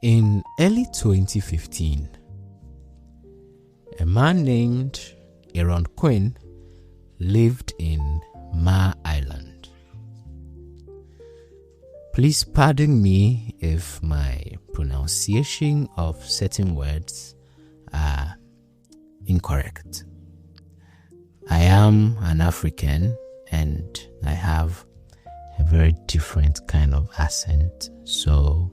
In early 2015, a man named Aaron Quinn lived in Ma Island. Please pardon me if my pronunciation of certain words are incorrect. I am an African and I have a very different kind of accent, so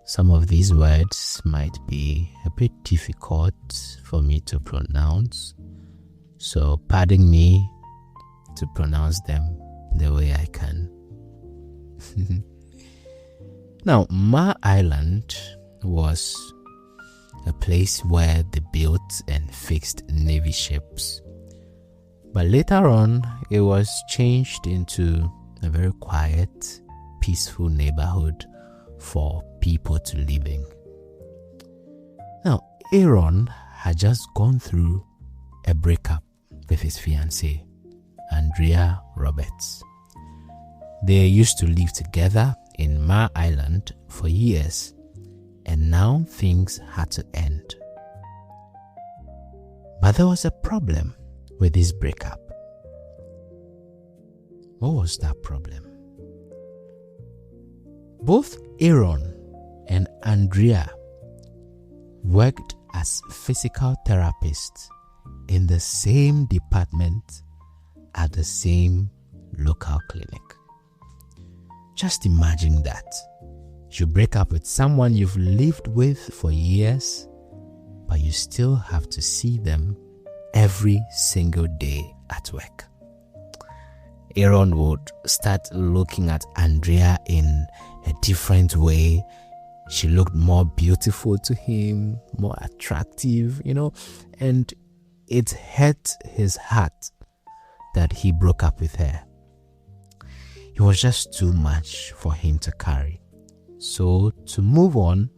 some of these words might be a bit difficult for me to pronounce, so pardon me to pronounce them the way I can. Now, Ma Island was a place where they built and fixed navy ships, but later on it was changed into a very quiet, peaceful neighborhood for people to live in. Now, Aaron had just gone through a breakup with his fiancée, Andrea Roberts. They used to live together in Ma Island for years, and now things had to end. But there was a problem with this breakup. What was that problem? Both Aaron and Andrea worked as physical therapists in the same department at the same local clinic. Just imagine that. You break up with someone you've lived with for years, but you still have to see them every single day at work. Aaron would start looking at Andrea in a different way. She looked more beautiful to him, more attractive, and it hurt his heart that he broke up with her. It was just too much for him to carry. So to move on,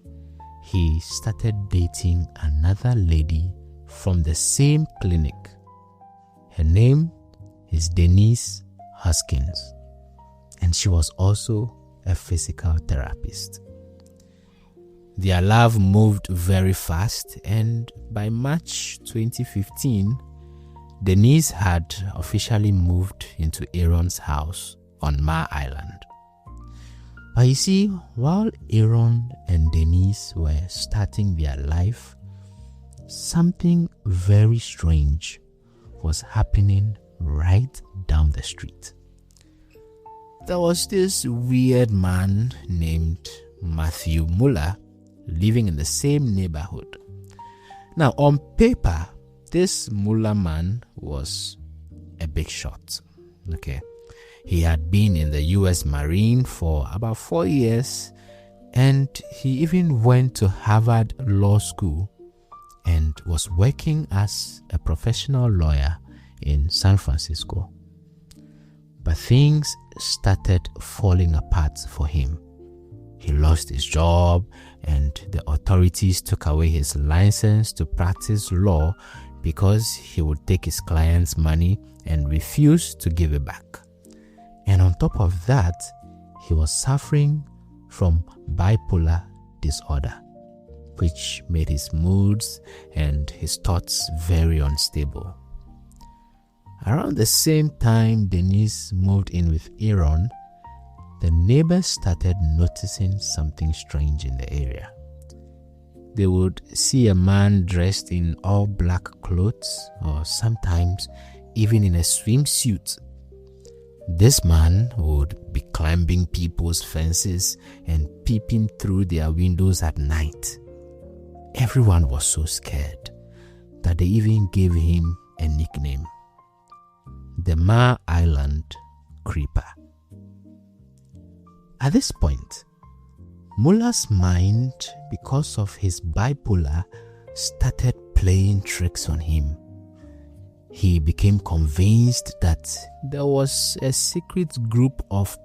he started dating another lady from the same clinic. Her name is Denise Huskins, and she was also a physical therapist. Their love moved very fast, and by March 2015, Denise had officially moved into Aaron's house on Ma Island. But you see, while Aaron and Denise were starting their life, something very strange was happening right down the street. There was this weird man named Matthew Muller living in the same neighborhood. Now, on paper, this Muller man was a big shot. Okay. He had been in the US Marine for about 4 years, and he even went to Harvard Law School and was working as a professional lawyer in San Francisco. But things started falling apart for him. He lost his job, and the authorities took away his license to practice law because he would take his clients' money and refuse to give it back. And on top of that, he was suffering from bipolar disorder, which made his moods and his thoughts very unstable. Around the same time Denise moved in with Aaron, the neighbors started noticing something strange in the area. They would see a man dressed in all black clothes, or sometimes even in a swimsuit. This man would be climbing people's fences and peeping through their windows at night. Everyone was so scared that they even gave him a nickname: the Ma Island Creeper. At this point, Muller's mind, because of his bipolar, started playing tricks on him. He became convinced that there was a secret group of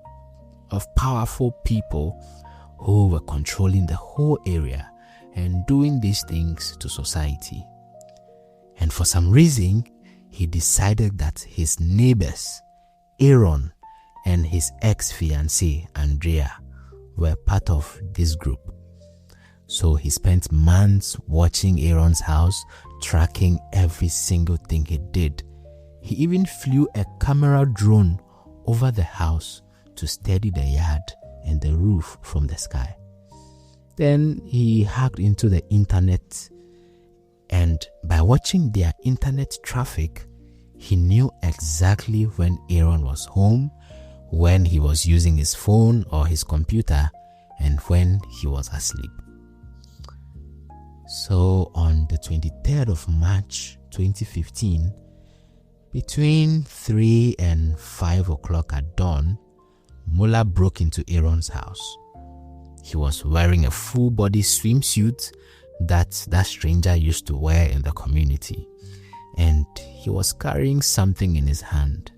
powerful people who were controlling the whole area and doing these things to society. And for some reason, he decided that his neighbors, Aaron and his ex-fiancée, Andrea, were part of this group. So he spent months watching Aaron's house, tracking every single thing he did. He even flew a camera drone over the house to study the yard and the roof from the sky. Then he hacked into the internet, and by watching their internet traffic, he knew exactly when Aaron was home, when he was using his phone or his computer, and when he was asleep. So on the 23rd of March 2015, between 3 and 5 o'clock at dawn, Muller broke into Aaron's house. He was wearing a full-body swimsuit that stranger used to wear in the community, and he was carrying something in his hand.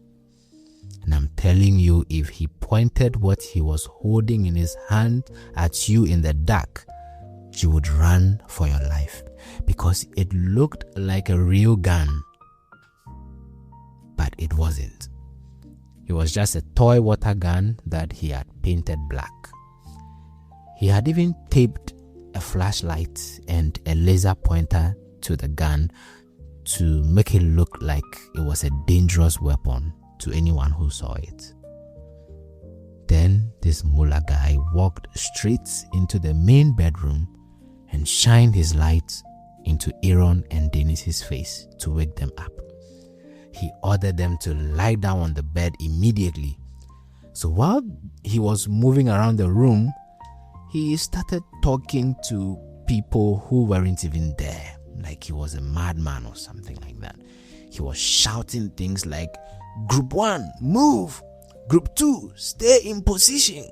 And I'm telling you, if he pointed what he was holding in his hand at you in the dark, you would run for your life, because it looked like a real gun. But it wasn't. It was just a toy water gun that he had painted black. He had even taped a flashlight and a laser pointer to the gun to make it look like it was a dangerous weapon to anyone who saw it. Then this Muller guy walked straight into the main bedroom and shined his light into Aaron and Denise's face to wake them up. He ordered them to lie down on the bed immediately. So while he was moving around the room, he started talking to people who weren't even there, like he was a madman or something like that. He was shouting things like, "Group 1, move! Group 2, stay in position!"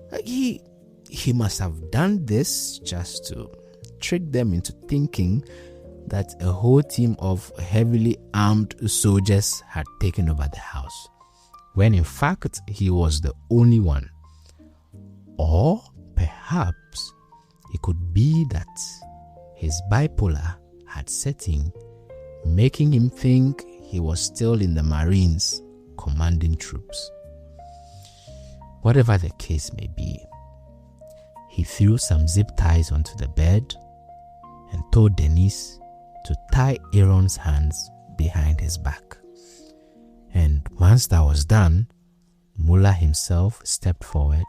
Like he must have done this just to trick them into thinking that a whole team of heavily armed soldiers had taken over the house, when in fact he was the only one. Or perhaps it could be that his bipolar had set in, making him think he was still in the Marines commanding troops. Whatever the case may be, he threw some zip ties onto the bed and told Denise to tie Aaron's hands behind his back. And once that was done, Muller himself stepped forward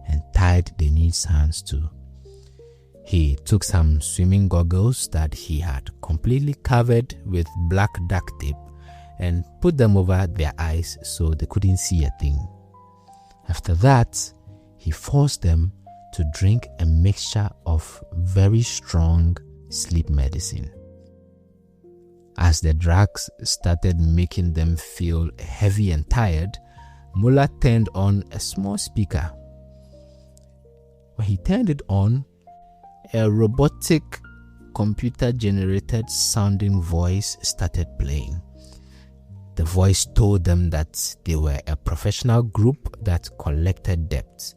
and tied Denise's hands too. He took some swimming goggles that he had completely covered with black duct tape and put them over their eyes so they couldn't see a thing. After that, he forced them to drink a mixture of very strong sleep medicine. As the drugs started making them feel heavy and tired, Muller turned on a small speaker. When he turned it on, a robotic computer-generated sounding voice started playing. The voice told them that they were a professional group that collected debts,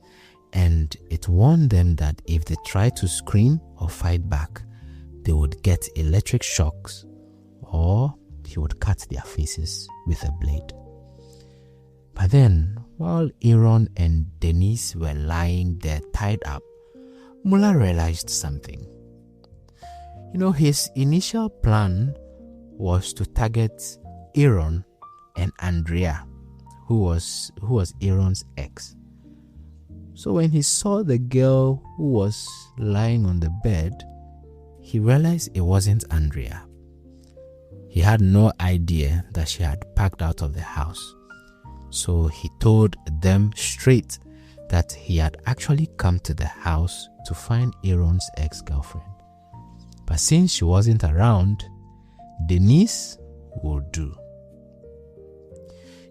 and it warned them that if they tried to scream or fight back, they would get electric shocks, or he would cut their faces with a blade. But then, while Aaron and Denise were lying there tied up, Muller realized something. His initial plan was to target Aaron and Andrea, who was Aaron's ex. So when he saw the girl who was lying on the bed, he realized it wasn't Andrea. He had no idea that she had packed out of the house. So he told them straight that he had actually come to the house to find Aaron's ex-girlfriend. But since she wasn't around, Denise would do.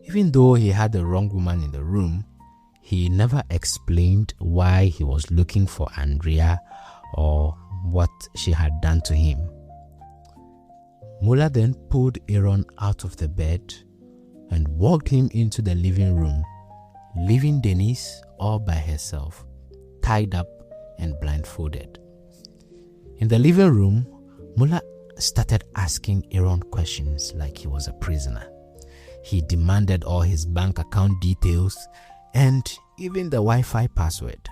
Even though he had the wrong woman in the room, he never explained why he was looking for Andrea or what she had done to him. Muller then pulled Aaron out of the bed and walked him into the living room, leaving Denise all by herself, tied up and blindfolded. In the living room, Muller started asking Aaron questions like he was a prisoner. He demanded all his bank account details and even the Wi-Fi password.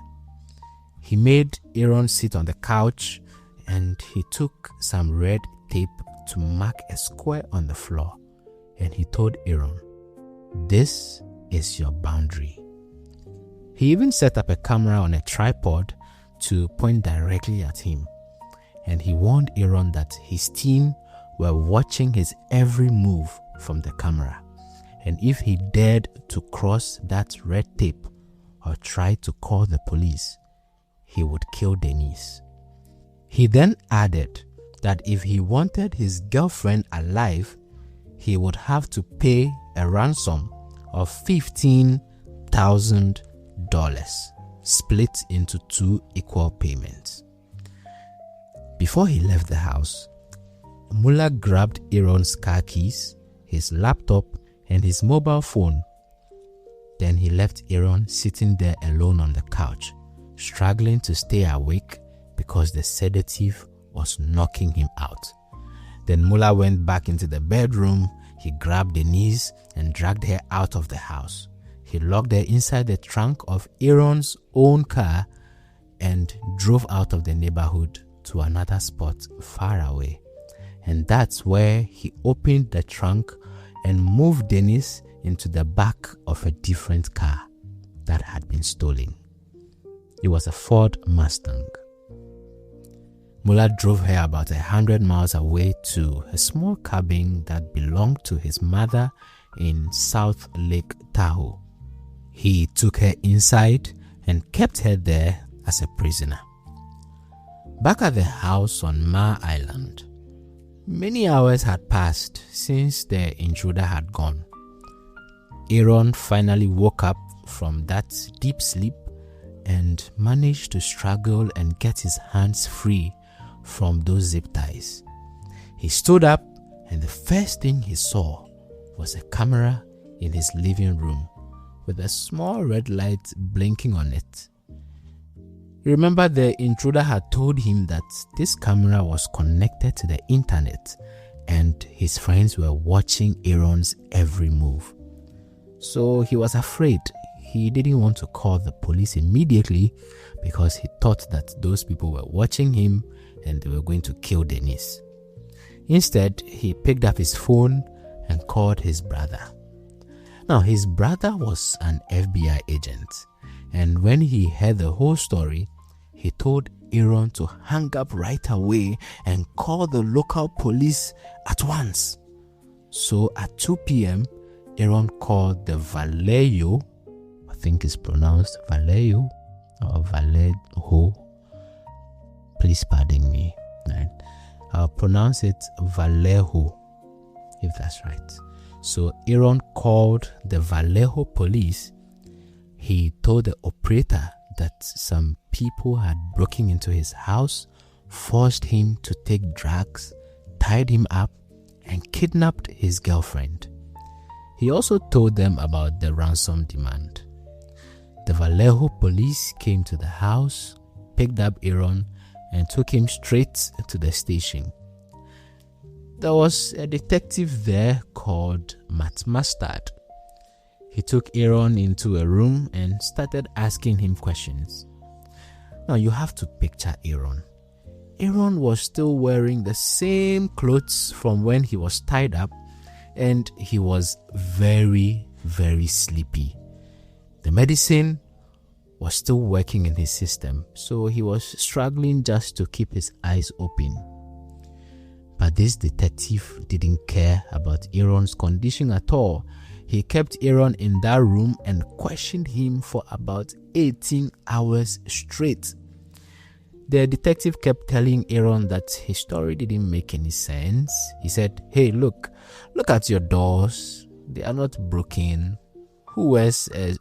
He made Aaron sit on the couch and he took some red tape to mark a square on the floor. And he told Aaron, "This is your boundary." He even set up a camera on a tripod to point directly at him. And he warned Aaron that his team were watching his every move from the camera. And if he dared to cross that red tape or try to call the police, he would kill Denise. He then added that if he wanted his girlfriend alive, he would have to pay a ransom of $15,000, split into 2 equal payments. Before he left the house, Muller grabbed Aaron's car keys, his laptop, and his mobile phone. Then he left Aaron sitting there alone on the couch, struggling to stay awake because the sedative was knocking him out. Then Muller went back into the bedroom. He grabbed Denise and dragged her out of the house. He locked her inside the trunk of Aaron's own car and drove out of the neighborhood to another spot far away. And that's where he opened the trunk and moved Denise into the back of a different car that had been stolen. It was a Ford Mustang. Muller drove her about 100 miles away to a small cabin that belonged to his mother in South Lake Tahoe. He took her inside and kept her there as a prisoner. Back at the house on Ma Island, many hours had passed since the intruder had gone. Aaron finally woke up from that deep sleep and managed to struggle and get his hands free from those zip ties. He stood up, and the first thing he saw was a camera in his living room with a small red light blinking on it. Remember, the intruder had told him that this camera was connected to the internet and his friends were watching Aaron's every move. So he was afraid. He didn't want to call the police immediately because he thought that those people were watching him and they were going to kill Denise. Instead, he picked up his phone and called his brother. Now, his brother was an FBI agent, and when he heard the whole story, he told Aaron to hang up right away and call the local police at once. So at 2 p.m., Aaron called the Vallejo, I think it's pronounced Vallejo or Vallejo. Please pardon me. Right? I'll pronounce it Vallejo, if that's right. So Aaron called the Vallejo police. He told the operator that some people had broken into his house, forced him to take drugs, tied him up, and kidnapped his girlfriend. He also told them about the ransom demand. The Vallejo police came to the house, picked up Aaron, and took him straight to the station. There was a detective there called Matt Mustard. He took Aaron into a room and started asking him questions. Now you have to picture Aaron. Aaron was still wearing the same clothes from when he was tied up, and he was very, very sleepy. The medicine was still working in his system, so he was struggling just to keep his eyes open. But this detective didn't care about Aaron's condition at all. He kept Aaron in that room and questioned him for about 18 hours straight. The detective kept telling Aaron that his story didn't make any sense. He said, "Hey, look at your doors. They are not broken. Who wears a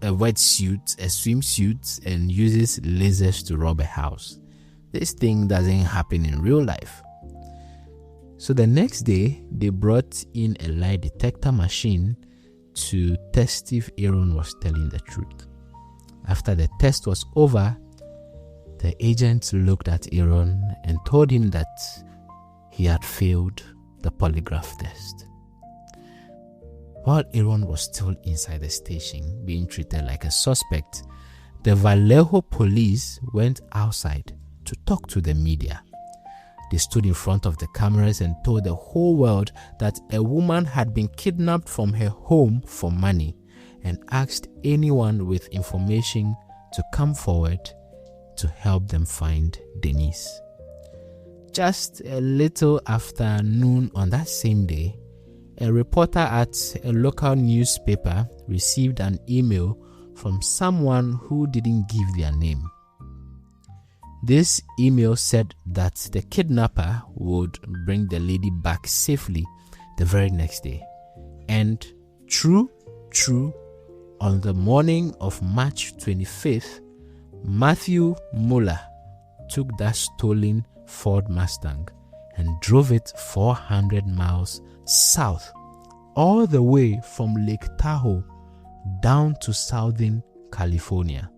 wetsuit, a swimsuit, and uses lasers to rob a house? This thing doesn't happen in real life." So the next day, they brought in a lie detector machine to test if Aaron was telling the truth. After the test was over, the agent looked at Aaron and told him that he had failed the polygraph test. While Aaron was still inside the station, being treated like a suspect, the Vallejo police went outside to talk to the media. They stood in front of the cameras and told the whole world that a woman had been kidnapped from her home for money and asked anyone with information to come forward to help them find Denise. Just a little after noon on that same day, a reporter at a local newspaper received an email from someone who didn't give their name. This email said that the kidnapper would bring the lady back safely the very next day. And true, on the morning of March 25th, Matthew Muller took that stolen Ford Mustang and drove it 400 miles south, all the way from Lake Tahoe down to Southern California.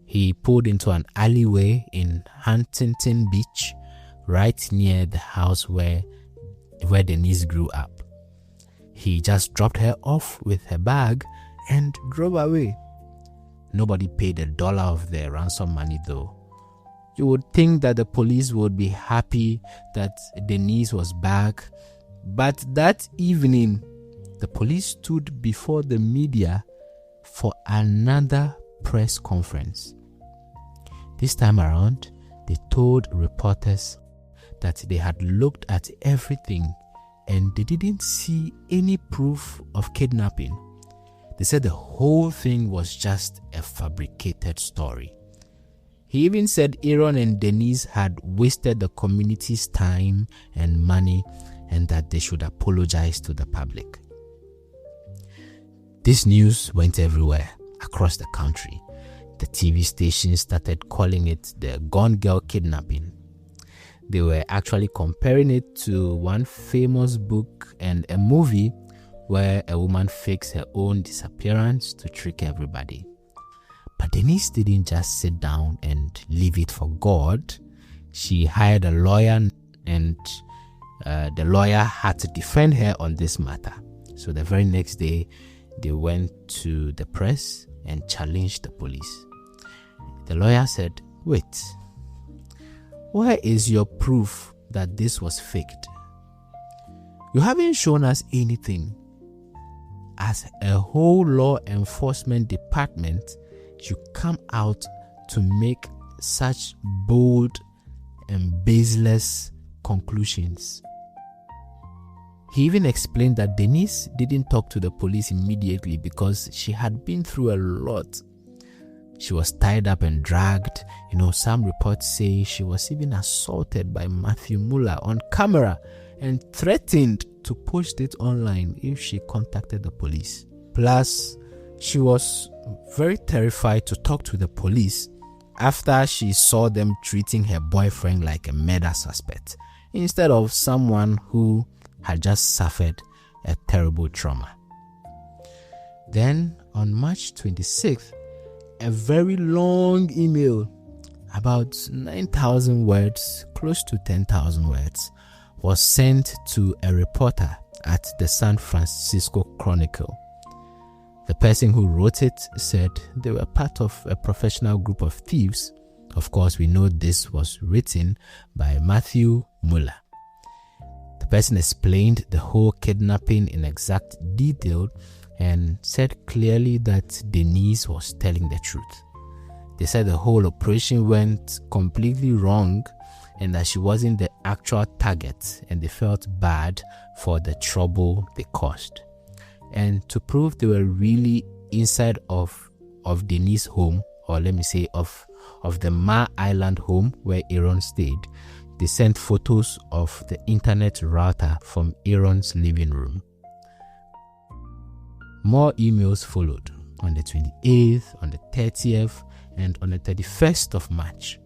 He pulled into an alleyway in Huntington Beach, right near the house where Denise grew up. He just dropped her off with her bag and drove away. Nobody paid $1 of their ransom money though. You would think that the police would be happy that Denise was back, but that evening, the police stood before the media for another press conference. This time around, they told reporters that they had looked at everything and they didn't see any proof of kidnapping. They said the whole thing was just a fabricated story. He even said Aaron and Denise had wasted the community's time and money and that they should apologize to the public. This news went everywhere across the country. The TV stations started calling it the Gone Girl kidnapping. They were actually comparing it to one famous book and a movie where a woman fakes her own disappearance to trick everybody. But Denise didn't just sit down and leave it for God. She hired a lawyer and the lawyer had to defend her on this matter. So the very next day, they went to the press and challenged the police. The lawyer said, "Wait, where is your proof that this was faked? You haven't shown us anything. As a whole law enforcement department, you come out to make such bold and baseless conclusions." He even explained that Denise didn't talk to the police immediately because she had been through a lot. She was tied up and dragged. Some reports say she was even assaulted by Matthew Muller on camera and threatened to post it online if she contacted the police. Plus, she was very terrified to talk to the police after she saw them treating her boyfriend like a murder suspect instead of someone who had just suffered a terrible trauma. Then, on March 26th, a very long email, about 9,000 words, close to 10,000 words, was sent to a reporter at the San Francisco Chronicle. The person who wrote it said they were part of a professional group of thieves. Of course, we know this was written by Matthew Muller. The person explained the whole kidnapping in exact detail and said clearly that Denise was telling the truth. They said the whole operation went completely wrong and that she wasn't the actual target, and they felt bad for the trouble they caused. And to prove they were really inside of Denise's home, or let me say of the Ma Island home where Aaron stayed, they sent photos of the internet router from Aaron's living room. More emails followed on the 28th, on the 30th, and on the 31st of March.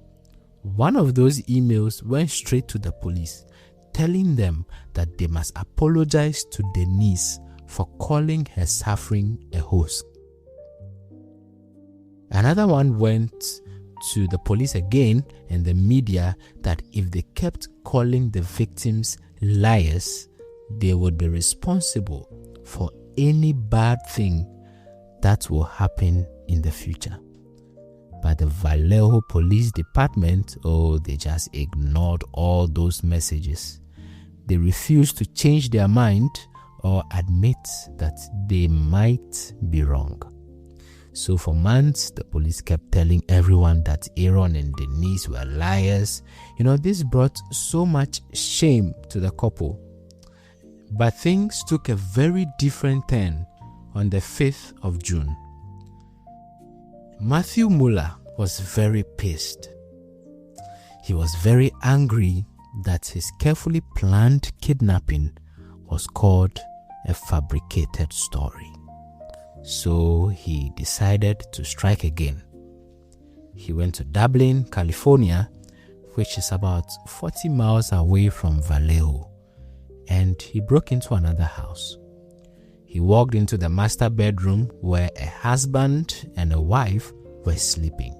One of those emails went straight to the police, telling them that they must apologize to Denise for calling her suffering a hoax. Another one went to the police again and the media that if they kept calling the victims liars, they would be responsible for any bad thing that will happen in the future. But the Vallejo Police Department, they just ignored all those messages. They refused to change their mind or admit that they might be wrong. So for months, the police kept telling everyone that Aaron and Denise were liars. This brought so much shame to the couple. But things took a very different turn on the 5th of June. Matthew Muller was very pissed. He was very angry that his carefully planned kidnapping was called a fabricated story. So he decided to strike again. He went to Dublin, California, which is about 40 miles away from Vallejo, and he broke into another house. He walked into the master bedroom where a husband and a wife were sleeping.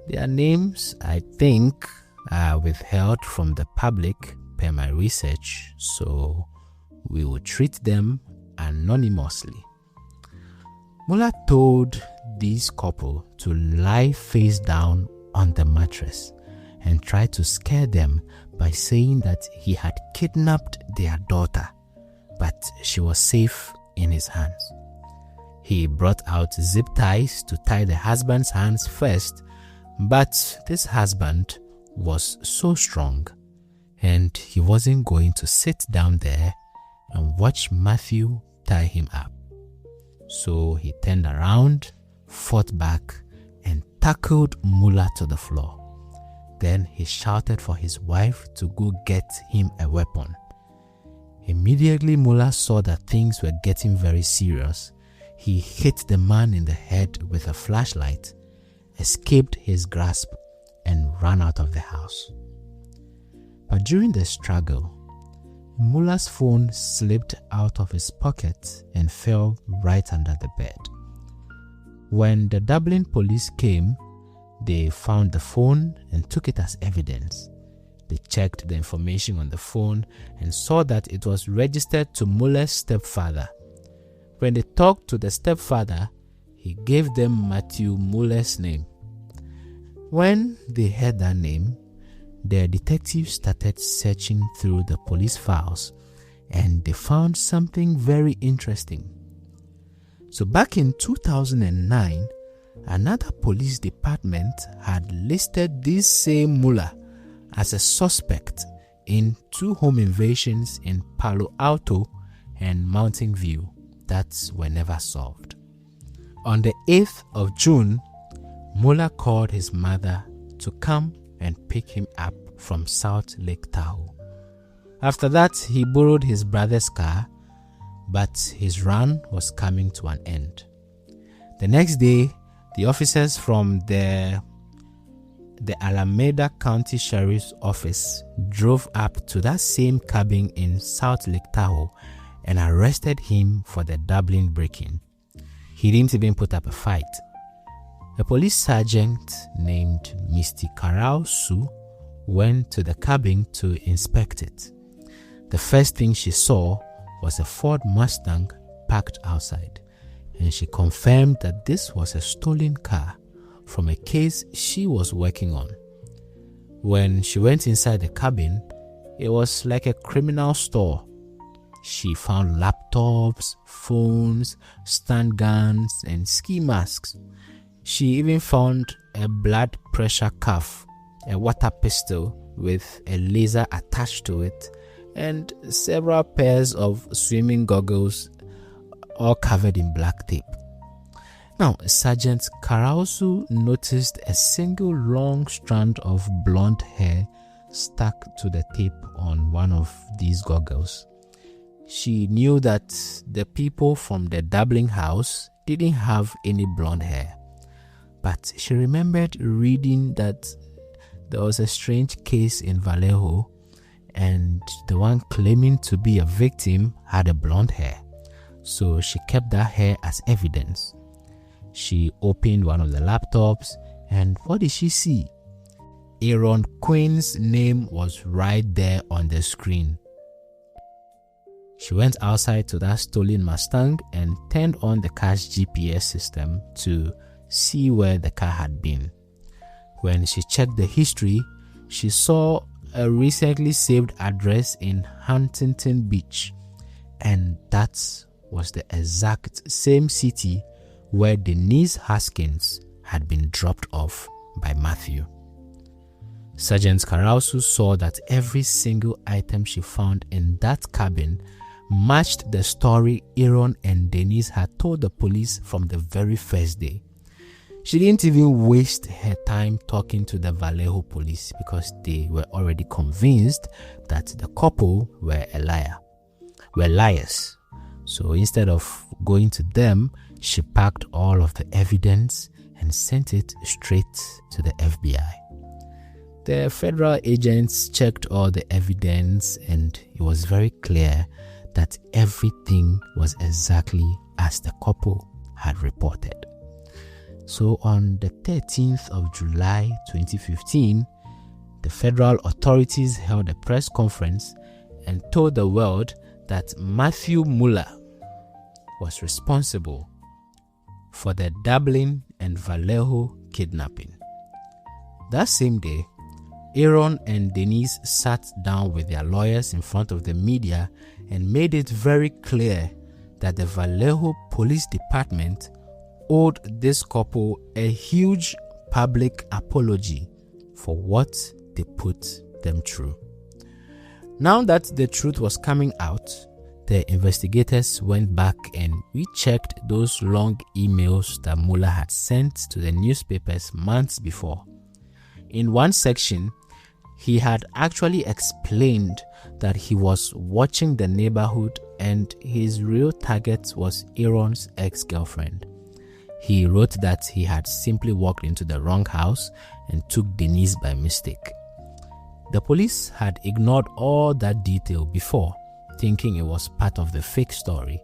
Their names, I think, are withheld from the public per my research, so we will treat them anonymously. Muller told this couple to lie face down on the mattress and tried to scare them by saying that he had kidnapped their daughter, but she was safe in his hands. He brought out zip ties to tie the husband's hands first, but this husband was so strong and he wasn't going to sit down there and watch Matthew tie him up. So he turned around, fought back, and tackled Muller to the floor. Then he shouted for his wife to go get him a weapon. Immediately Muller saw that things were getting very serious. He hit the man in the head with a flashlight, escaped his grasp, and ran out of the house. But during the struggle, Muller's phone slipped out of his pocket and fell right under the bed. When the Dublin police came, they found the phone and took it as evidence. They checked the information on the phone and saw that it was registered to Muller's stepfather. When they talked to the stepfather, he gave them Matthew Muller's name. When they heard that name, the detectives started searching through the police files and they found something very interesting. So back in 2009, another police department had listed this same Muller as a suspect in 2 home invasions in Palo Alto and Mountain View that were never solved. On the 8th of June, Muller called his mother to come and pick him up from South Lake Tahoe. After that, he borrowed his brother's car, but his run was coming to an end. The next day, the officers from the Alameda County Sheriff's Office drove up to that same cabin in South Lake Tahoe and arrested him for the Dublin break-in. He didn't even put up a fight. A police sergeant named Mr. Karausu went to the cabin to inspect it. The first thing she saw was a Ford Mustang parked outside, and she confirmed that this was a stolen car from a case she was working on. When she went inside the cabin, it was like a criminal store. She found laptops, phones, stun guns, and ski masks. She even found a blood pressure cuff, a water pistol with a laser attached to it, and several pairs of swimming goggles, all covered in black tape. Now, Sergeant Karausu noticed a single long strand of blonde hair stuck to the tape on one of these goggles. She knew that the people from the Dublin house didn't have any blonde hair, but she remembered reading that there was a strange case in Vallejo and the one claiming to be a victim had a blonde hair. So she kept that hair as evidence. She opened one of the laptops and what did she see? Aaron Quinn's name was right there on the screen. She went outside to that stolen Mustang and turned on the car's GPS system to see where the car had been. When she checked the history, she saw a recently saved address in Huntington Beach, and that was the exact same city where Denise Huskins had been dropped off by Matthew. Sergeant Karausu saw that every single item she found in that cabin matched the story Aaron and Denise had told the police from the very first day. She didn't even waste her time talking to the Vallejo police because they were already convinced that the couple were liars. So instead of going to them, she packed all of the evidence and sent it straight to the FBI. The federal agents checked all the evidence, and it was very clear that everything was exactly as the couple had reported. So on the 13th of July 2015, the federal authorities held a press conference and told the world that Matthew Muller was responsible for the Dublin and Vallejo kidnapping. That same day, Aaron and Denise sat down with their lawyers in front of the media and made it very clear that the Vallejo Police Department owed this couple a huge public apology for what they put them through. Now that the truth was coming out, the investigators went back and rechecked those long emails that Muller had sent to the newspapers months before. In one section, he had actually explained that he was watching the neighborhood and his real target was Aaron's ex-girlfriend. He wrote that he had simply walked into the wrong house and took Denise by mistake. The police had ignored all that detail before, thinking it was part of the fake story.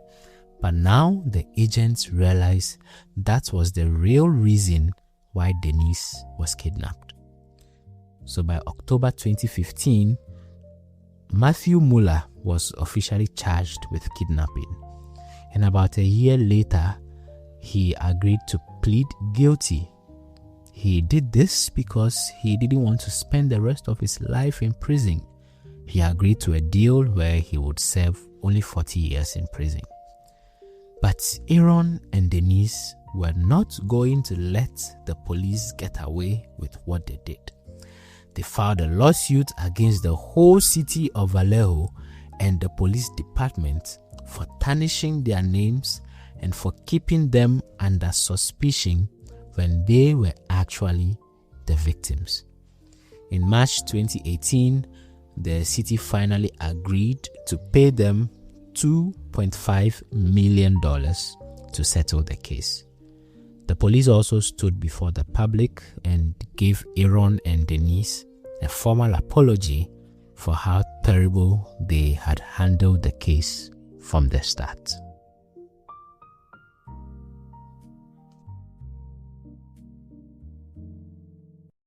But now the agents realized that was the real reason why Denise was kidnapped. So by October 2015, Matthew Muller was officially charged with kidnapping. And about a year later, he agreed to plead guilty. He did this because he didn't want to spend the rest of his life in prison. He agreed to a deal where he would serve only 40 years in prison. But Aaron and Denise were not going to let the police get away with what they did. They filed a lawsuit against the whole city of Vallejo and the police department for tarnishing their names and for keeping them under suspicion when they were actually the victims. In March 2018, the city finally agreed to pay them $2.5 million to settle the case. The police also stood before the public and gave Aaron and Denise a formal apology for how terrible they had handled the case from the start.